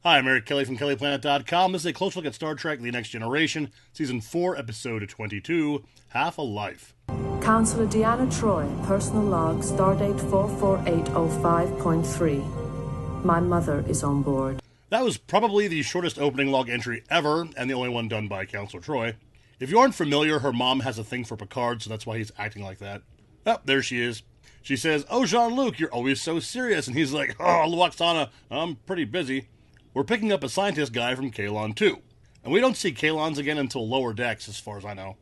Hi, I'm Eric Kelly from KellyPlanet.com. This is a close look at Star Trek The Next Generation, Season 4, Episode 22, Half a Life. Counselor Deanna Troy, personal log, stardate 44805.3. My mother is on board. That was probably the shortest opening log entry ever, and the only one done by Counselor Troy. If you aren't familiar, her mom has a thing for Picard, so that's why he's acting like that. Oh, there she is. She says, "Oh, Jean-Luc, you're always so serious." And he's like, "Oh, Luoxana, I'm pretty busy." We're picking up a scientist guy from Kaelon 2. And we don't see Kaelons again until Lower Decks, as far as I know.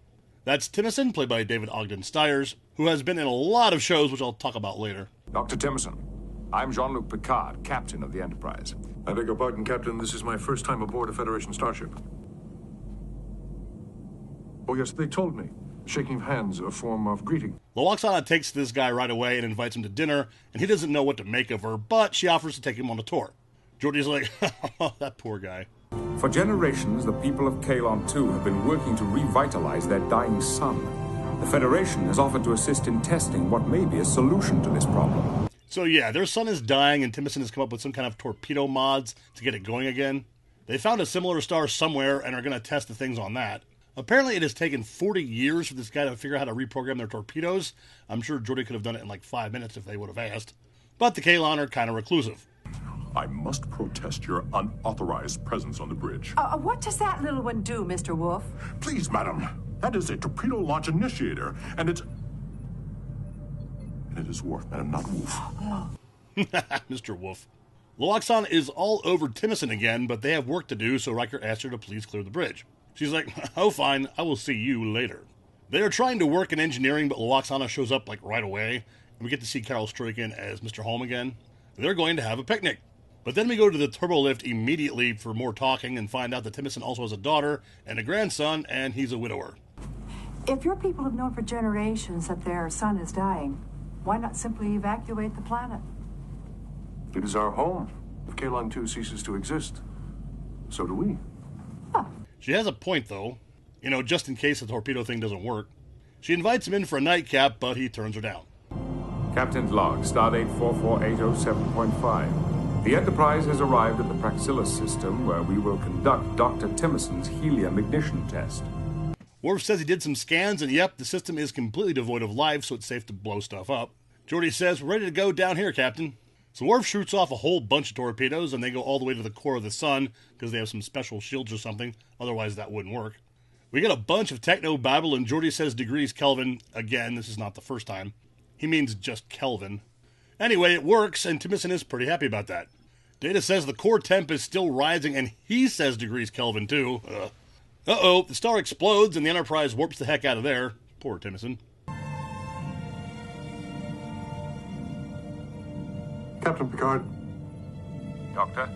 That's Timothy, played by David Ogden Stiers, who has been in a lot of shows, which I'll talk about later. Dr. Timothy, I'm Jean-Luc Picard, captain of the Enterprise. I beg your pardon, Captain. This is my first time aboard a Federation starship. Oh, yes, they told me. Shaking of hands, a form of greeting. Luoxana takes this guy right away and invites him to dinner, and he doesn't know what to make of her, but she offers to take him on a tour. Geordi's like, "Oh, that poor guy." For generations, the people of Kaelon 2 have been working to revitalize their dying sun. The Federation has offered to assist in testing what may be a solution to this problem. So yeah, their sun is dying, and Timothy has come up with some kind of torpedo mods to get it going again. They found a similar star somewhere and are going to test the things on that. Apparently it has taken 40 years for this guy to figure out how to reprogram their torpedoes. I'm sure Geordi could have done it in like 5 minutes if they would have asked. But the Kaelon are kind of reclusive. I must protest your unauthorized presence on the bridge. What does that little one do, Mr. Wolf? Please, madam. That is a torpedo launch initiator, and it is Worf, madam, not Wolf. Mr. Wolf. Luoxana is all over Timothy again, but they have work to do, so Riker asks her to please clear the bridge. She's like, "Oh, fine, I will see you later." They are trying to work in engineering, but Luoxana shows up like right away, and we get to see Carol Stroiken as Mr. Holm again. They're going to have a picnic. But then we go to the turbo lift immediately for more talking and find out that Timothy also has a daughter and a grandson, and he's a widower. If your people have known for generations that their son is dying, why not simply evacuate the planet? It is our home. If Kaelon 2 ceases to exist, so do we. She has a point, though. You know, just in case the torpedo thing doesn't work. She invites him in for a nightcap, but he turns her down. Captain's log, stardate 44807.5. The Enterprise has arrived at the Praxillus system, where we will conduct Dr. Timoson's helium ignition test. Worf says he did some scans, and yep, the system is completely devoid of life, so it's safe to blow stuff up. Geordi says, "We're ready to go down here, Captain." So Worf shoots off a whole bunch of torpedoes, and they go all the way to the core of the sun, because they have some special shields or something, otherwise that wouldn't work. We get a bunch of techno-babble, and Geordi says degrees Kelvin. Again, this is not the first time. He means just Kelvin. Anyway, it works, and Timothy is pretty happy about that. Data says the core temp is still rising, and he says degrees Kelvin too. Uh-oh, the star explodes, and the Enterprise warps the heck out of there. Poor Timothy. Captain Picard, Doctor?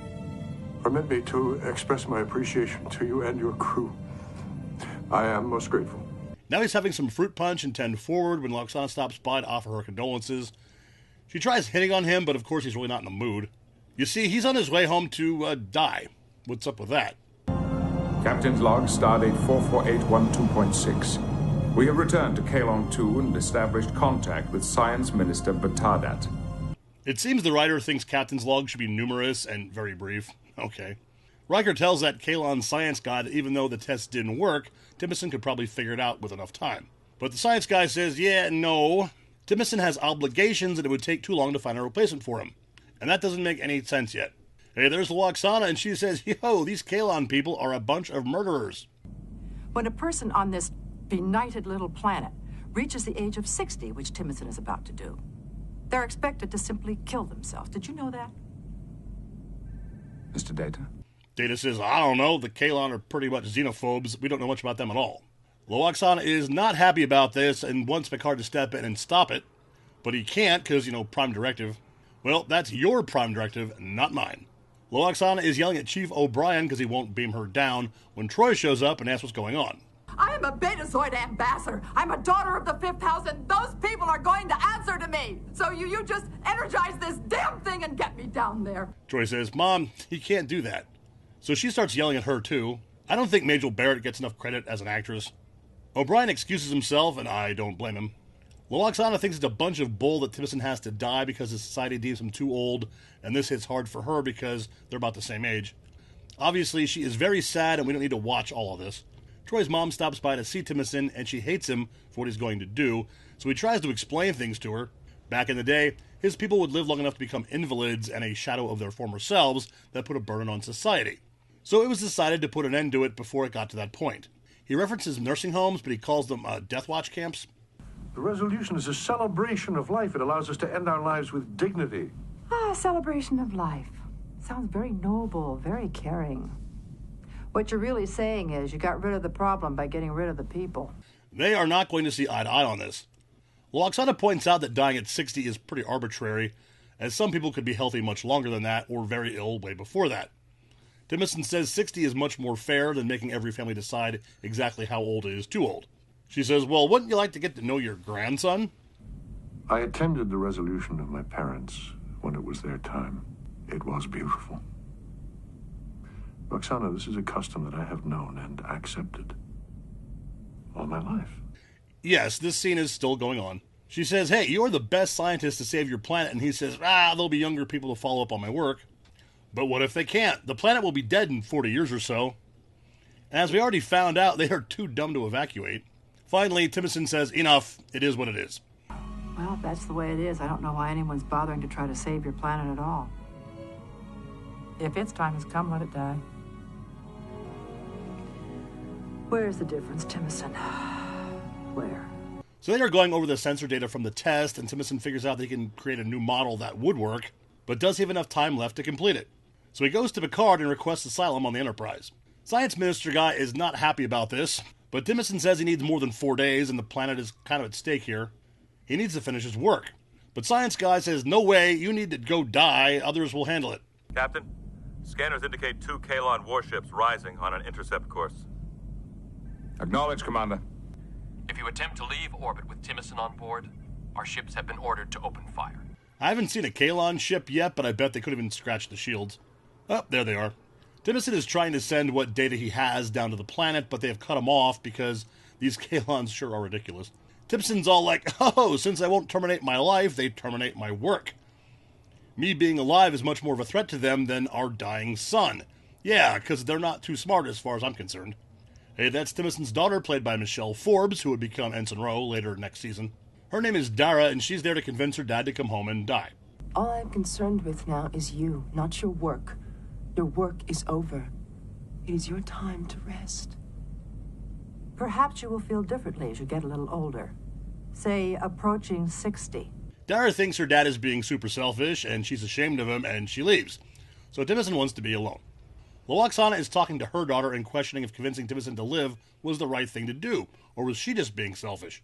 permit me to express my appreciation to you and your crew. I am most grateful. Now he's having some fruit punch and tend forward when Luoxana stops by to offer her condolences. She tries hitting on him, but of course he's really not in the mood. You see, he's on his way home to die. What's up with that? Captain's log, stardate 44812.6. We have returned to Kaelon 2 and established contact with Science Minister Batadat. It seems the writer thinks Captain's log should be numerous and very brief. Okay. Riker tells that Kaelon science guy that even though the test didn't work, Timothy could probably figure it out with enough time. But the science guy says, yeah, no. Timothy has obligations and it would take too long to find a replacement for him. And that doesn't make any sense yet. Hey, there's Luoxana, and she says, yo, these Kaelon people are a bunch of murderers. When a person on this benighted little planet reaches the age of 60, which Timothy is about to do, they're expected to simply kill themselves. Did you know that? Mr. Data? Data says, I don't know, the Kaelon are pretty much xenophobes. We don't know much about them at all. Luoxana is not happy about this and wants Picard to step in and stop it. But he can't because, Prime Directive. Well, that's your Prime Directive, not mine. Luoxana is yelling at Chief O'Brien because he won't beam her down when Troy shows up and asks what's going on. I am a Betazoid ambassador. I'm a daughter of the Fifth House, and those people are going to answer to me. So you just energize this damn thing and get me down there. Troy says, Mom, he can't do that. So she starts yelling at her, too. I don't think Majel Barrett gets enough credit as an actress. O'Brien excuses himself, and I don't blame him. Luoxana thinks it's a bunch of bull that Timothy has to die because his society deems him too old, and this hits hard for her because they're about the same age. Obviously, she is very sad, and we don't need to watch all of this. Troy's mom stops by to see Timothy, and she hates him for what he's going to do, so he tries to explain things to her. Back in the day, his people would live long enough to become invalids and a shadow of their former selves that put a burden on society. So it was decided to put an end to it before it got to that point. He references nursing homes, but he calls them death watch camps. The resolution is a celebration of life. It allows us to end our lives with dignity. Ah, celebration of life. Sounds very noble, very caring. What you're really saying is you got rid of the problem by getting rid of the people. They are not going to see eye to eye on this. Loxana points out that dying at 60 is pretty arbitrary, as some people could be healthy much longer than that, or very ill way before that. Timothy says 60 is much more fair than making every family decide exactly how old is too old. She says, well, wouldn't you like to get to know your grandson? I attended the resolution of my parents when it was their time. It was beautiful. Roxana, this is a custom that I have known and accepted all my life. Yes, this scene is still going on. She says, hey, you're the best scientist to save your planet, and he says, there'll be younger people to follow up on my work. But what if they can't? The planet will be dead in 40 years or so. And as we already found out, they are too dumb to evacuate. Finally, Timothy says, enough, it is what it is. Well, if that's the way it is, I don't know why anyone's bothering to try to save your planet at all. If its time has come, let it die. Where's the difference, Timothy? Where? So they are going over the sensor data from the test, and Timothy figures out that he can create a new model that would work, but does he have enough time left to complete it? So he goes to Picard and requests asylum on the Enterprise. Science Minister guy is not happy about this, but Timothy says he needs more than 4 days, and the planet is kind of at stake here. He needs to finish his work. But Science guy says, no way, you need to go die, others will handle it. Captain, scanners indicate 2 Kaelon warships rising on an intercept course. Acknowledge, Commander. If you attempt to leave orbit with Timothy on board, our ships have been ordered to open fire. I haven't seen a Kaelon ship yet, but I bet they could have even scratched the shields. Oh, there they are. Timothy is trying to send what data he has down to the planet, but they have cut him off because these Kaelons sure are ridiculous. Timson's all like, oh, since I won't terminate my life, they terminate my work. Me being alive is much more of a threat to them than our dying son. Yeah, because they're not too smart as far as I'm concerned. Hey, that's Timothy's daughter, played by Michelle Forbes, who would become Ensign Rowe later next season. Her name is Dara, and she's there to convince her dad to come home and die. All I'm concerned with now is you, not your work. Your work is over. It is your time to rest. Perhaps you will feel differently as you get a little older. Say, approaching 60. Dara thinks her dad is being super selfish, and she's ashamed of him, and she leaves. So Timothy wants to be alone. Loxana is talking to her daughter and questioning if convincing Timothy to live was the right thing to do, or was she just being selfish?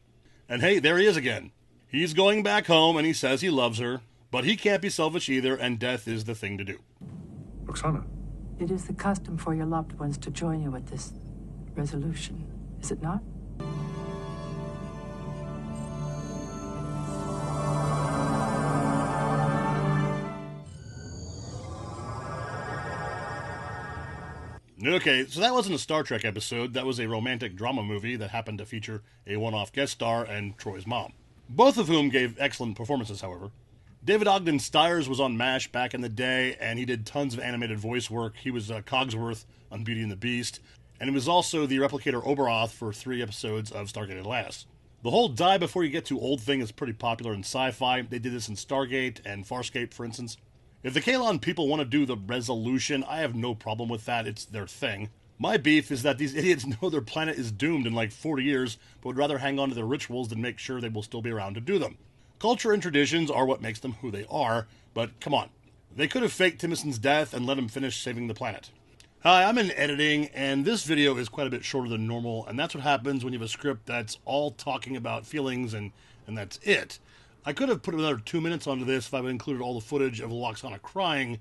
And hey, there he is again. He's going back home, and he says he loves her, but he can't be selfish either, and death is the thing to do. Roxana. It is the custom for your loved ones to join you at this resolution, is it not? Okay, so that wasn't a Star Trek episode. That was a romantic drama movie that happened to feature a one-off guest star and Troy's mom. Both of whom gave excellent performances, however. David Ogden Stiers was on MASH back in the day, and he did tons of animated voice work. He was Cogsworth on Beauty and the Beast, and he was also the replicator Oberoth for 3 episodes of Stargate Atlantis. The whole die before you get too old thing is pretty popular in sci-fi. They did this in Stargate and Farscape, for instance. If the Kaelon people want to do the resolution, I have no problem with that. It's their thing. My beef is that these idiots know their planet is doomed in like 40 years, but would rather hang on to their rituals than make sure they will still be around to do them. Culture and traditions are what makes them who they are, but come on. They could have faked Timothy's death and let him finish saving the planet. Hi, I'm in editing, and this video is quite a bit shorter than normal, and that's what happens when you have a script that's all talking about feelings and that's it. I could have put another 2 minutes onto this if I would included all the footage of Loxana crying,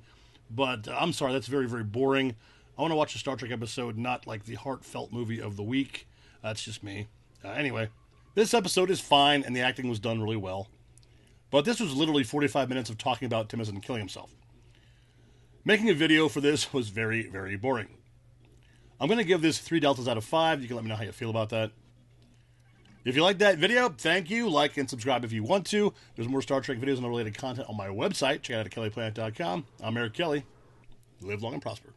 but I'm sorry, that's very, very boring. I want to watch a Star Trek episode, not like the heartfelt movie of the week. That's just me. Anyway, this episode is fine, and the acting was done really well. But this was literally 45 minutes of talking about Timothy killing himself. Making a video for this was very, very boring. I'm going to give this 3 deltas out of 5. You can let me know how you feel about that. If you liked that video, thank you. Like and subscribe if you want to. There's more Star Trek videos and related content on my website. Check it out at kellyplanet.com. I'm Eric Kelly. Live long and prosper.